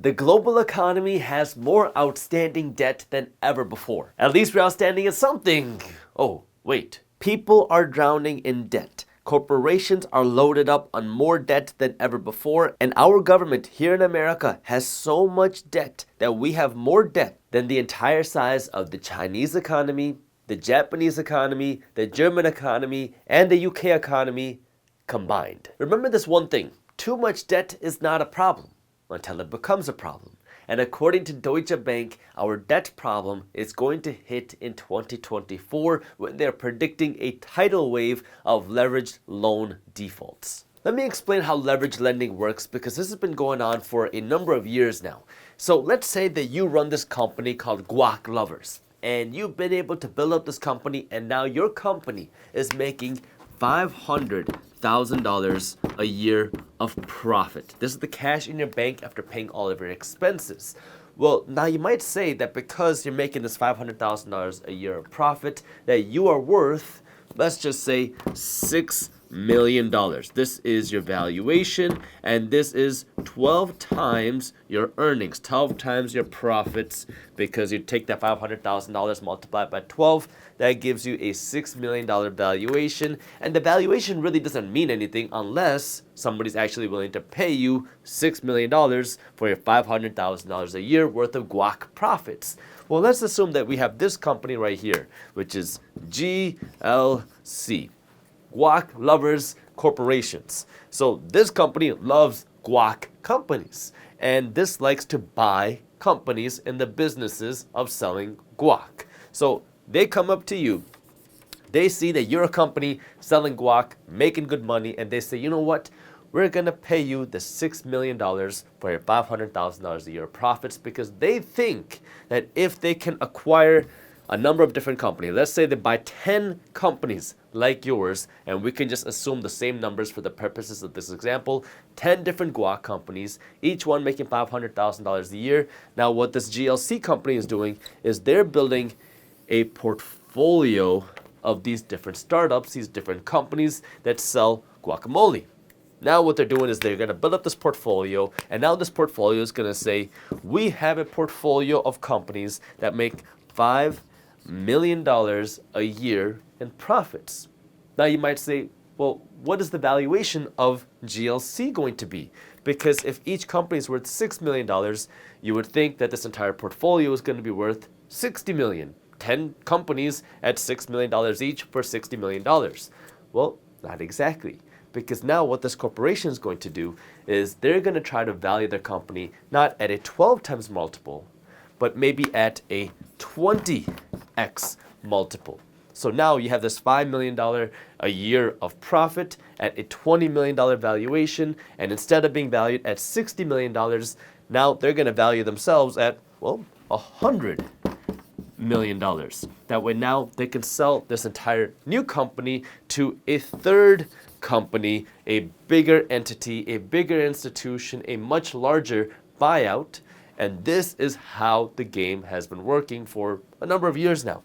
The global economy has more outstanding debt than ever before. At least we're outstanding in something. Oh, wait. People are drowning in debt. Corporations are loaded up on more debt than ever before, and our government here in America has so much debt that we have more debt than the entire size of the Chinese economy, the Japanese economy, the German economy, and the UK economy combined. Remember this one thing: too much debt is not a problem until it becomes a problem. And according to Deutsche Bank, our debt problem is going to hit in 2024 when they're predicting a tidal wave of leveraged loan defaults. Let me explain how leveraged lending works, because this has been going on for a number of years now. So let's say that you run this company called Guac Lovers, and you've been able to build up this company, and now your company is making $500,000 a year of profit. This is the cash in your bank after paying all of your expenses. Well, now you might say that because you're making this $500,000 a year of profit, that you are worth, let's just say, $6 million. This is your valuation, and this is 12 times your earnings, 12 times your profits, because you take that $500,000, multiply it by 12, that gives you a $6 million valuation. And the valuation really doesn't mean anything unless somebody's actually willing to pay you $6 million for your $500,000 a year worth of guac profits. Well, let's assume that we have this company right here, which is GLC. Guac Lovers Corporations. So this company loves guac companies, and this likes to buy companies in the businesses of selling guac. So they come up to you, they see that you're a company selling guac, making good money, and they say, you know what? We're going to pay you the $6 million for your $500,000 a year of profits, because they think that if they can acquire a number of different companies, let's say they buy 10 companies like yours, and we can just assume the same numbers for the purposes of this example, 10 different guac companies, each one making $500,000 a year. Now what this GLC company is doing is they're building a portfolio of these different startups, these different companies that sell guacamole. Now what they're doing is they're going to build up this portfolio, and now this portfolio is going to say, we have a portfolio of companies that make $5 million a year in profits. Now you might say, well, what is the valuation of GLC going to be? Because if each company is worth $6 million, you would think that this entire portfolio is going to be worth $60 million. 10 companies at $6 million each for $60 million. Well, not exactly. Because now what this corporation is going to do is they're going to try to value their company not at a 12 times multiple, but maybe at a 20x multiple. So now you have this $5 million a year of profit at a $20 million valuation, and instead of being valued at $60 million, now they're going to value themselves at, well, $100 million. That way now they can sell this entire new company to a third company, a bigger entity, a bigger institution, a much larger buyout. And this is how the game has been working for a number of years now.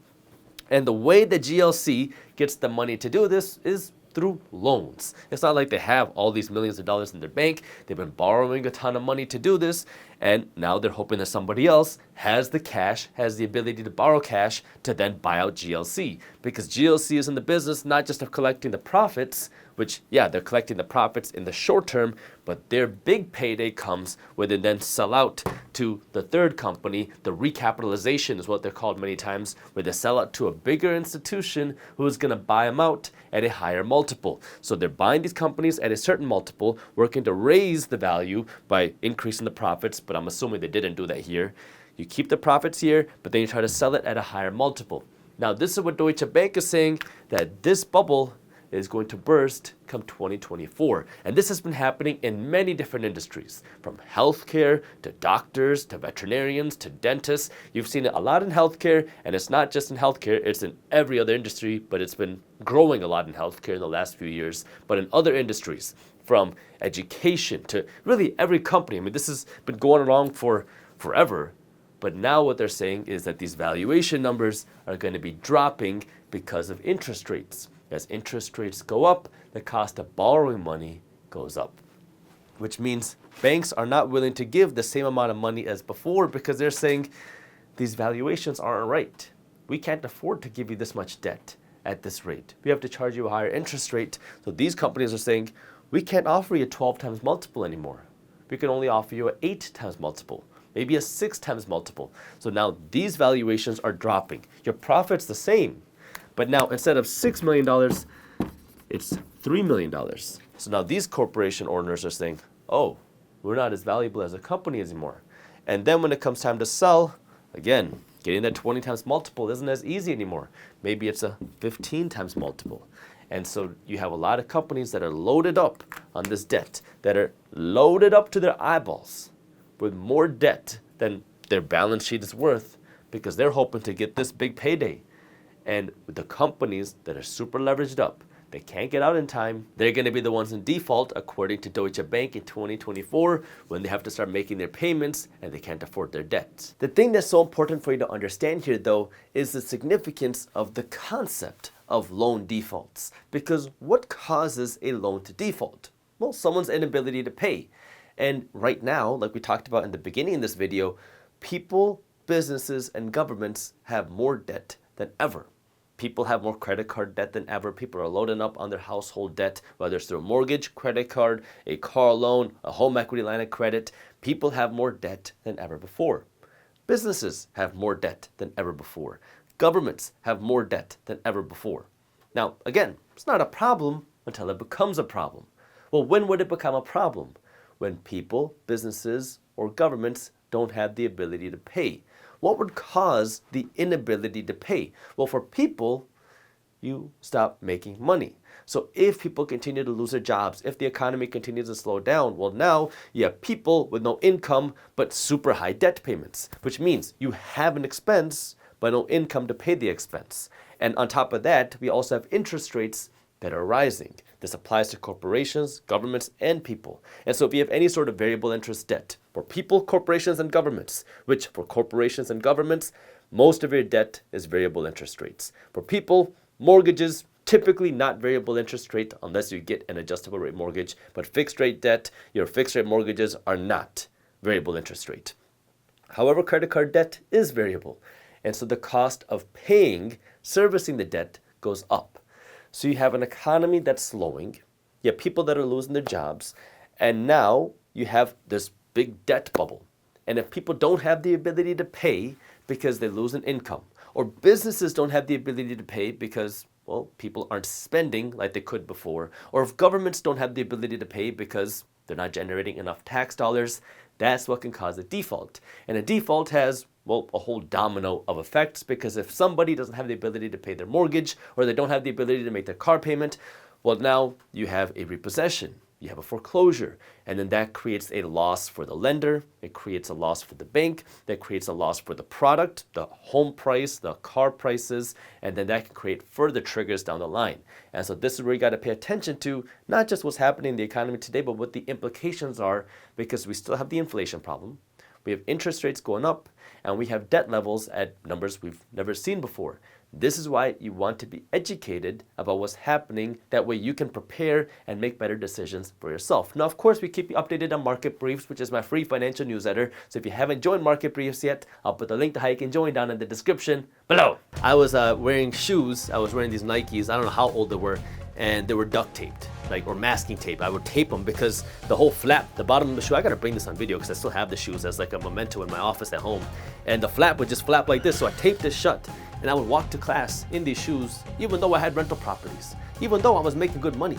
And the way that GLC gets the money to do this is through loans. It's not like they have all these millions of dollars in their bank. They've been borrowing a ton of money to do this, and now they're hoping that somebody else has the cash, has the ability to borrow cash to then buy out GLC. Because GLC is in the business not just of collecting the profits, which, yeah, they're collecting the profits in the short term, but their big payday comes when they then sell out to the third company. The recapitalization is what they're called many times, where they sell out to a bigger institution who is going to buy them out at a higher multiple. So they're buying these companies at a certain multiple, working to raise the value by increasing the profits, but I'm assuming they didn't do that here. You keep the profits here, but then you try to sell it at a higher multiple. Now this is what Deutsche Bank is saying, that this bubble is going to burst come 2024. And this has been happening in many different industries, from healthcare to doctors to veterinarians to dentists. You've seen it a lot in healthcare, and it's not just in healthcare, it's in every other industry, but it's been growing a lot in healthcare in the last few years. But in other industries, from education to really every company, I mean, this has been going along for forever. But now what they're saying is that these valuation numbers are going to be dropping because of interest rates. As interest rates go up, the cost of borrowing money goes up, which means banks are not willing to give the same amount of money as before because they're saying these valuations aren't right. We can't afford to give you this much debt at this rate. We have to charge you a higher interest rate. So these companies are saying, we can't offer you a 12 times multiple anymore. We can only offer you an 8 times multiple, maybe a 6 times multiple. So now these valuations are dropping. Your profit's the same, but now instead of $6 million, it's $3 million. So now these corporation owners are saying, oh, we're not as valuable as a company anymore. And then when it comes time to sell, again, getting that 20 times multiple isn't as easy anymore. Maybe it's a 15 times multiple. And so you have a lot of companies that are loaded up on this debt, that are loaded up to their eyeballs with more debt than their balance sheet is worth because they're hoping to get this big payday. And with the companies that are super leveraged up, they can't get out in time, they're going to be the ones in default according to Deutsche Bank in 2024 when they have to start making their payments and they can't afford their debt. The thing that's so important for you to understand here though is the significance of the concept of loan defaults. Because what causes a loan to default? Well, someone's inability to pay. And right now, like we talked about in the beginning of this video, people, businesses, and governments have more debt than ever. People have more credit card debt than ever. People are loading up on their household debt, whether it's through a mortgage, credit card, a car loan, a home equity line of credit. People have more debt than ever before. Businesses have more debt than ever before. Governments have more debt than ever before. Now, again, it's not a problem until it becomes a problem. Well, when would it become a problem? When people, businesses, or governments don't have the ability to pay. What would cause the inability to pay? Well, for people, you stop making money. So if people continue to lose their jobs, if the economy continues to slow down, well, now you have people with no income but super high debt payments, which means you have an expense but no income to pay the expense. And on top of that, we also have interest rates that are rising. This applies to corporations, governments, and people. And so if you have any sort of variable interest debt for people, corporations, and governments, which for corporations and governments, most of your debt is variable interest rates. For people, mortgages, typically not variable interest rate unless you get an adjustable rate mortgage, but fixed rate debt, your fixed rate mortgages are not variable interest rate. However, credit card debt is variable. And so the cost of paying, servicing the debt goes up. So you have an economy that's slowing, you have people that are losing their jobs, and now you have this big debt bubble. And if people don't have the ability to pay because they lose an income, or businesses don't have the ability to pay because, well, people aren't spending like they could before, or if governments don't have the ability to pay because they're not generating enough tax dollars, that's what can cause a default. And a default has, well, a whole domino of effects, because if somebody doesn't have the ability to pay their mortgage or they don't have the ability to make their car payment, well, now you have a repossession, you have a foreclosure, and then that creates a loss for the lender, it creates a loss for the bank, that creates a loss for the product, the home price, the car prices, and then that can create further triggers down the line. And so this is where you got to pay attention to not just what's happening in the economy today, but what the implications are, because we still have the inflation problem, we have interest rates going up, and we have debt levels at numbers we've never seen before. This is why you want to be educated about what's happening. That way you can prepare and make better decisions for yourself. Now, of course, we keep you updated on Market Briefs, which is my free financial newsletter. So if you haven't joined Market Briefs yet, I'll put the link to how you can join down in the description below. I was wearing shoes. I was wearing these Nikes. I don't know how old they were. And they were duct taped, or masking tape. I would tape them because the whole flap, the bottom of the shoe, I gotta bring this on video because I still have the shoes as like a memento in my office at home. And the flap would just flap like this, so I taped it shut. And I would walk to class in these shoes, even though I had rental properties, even though I was making good money.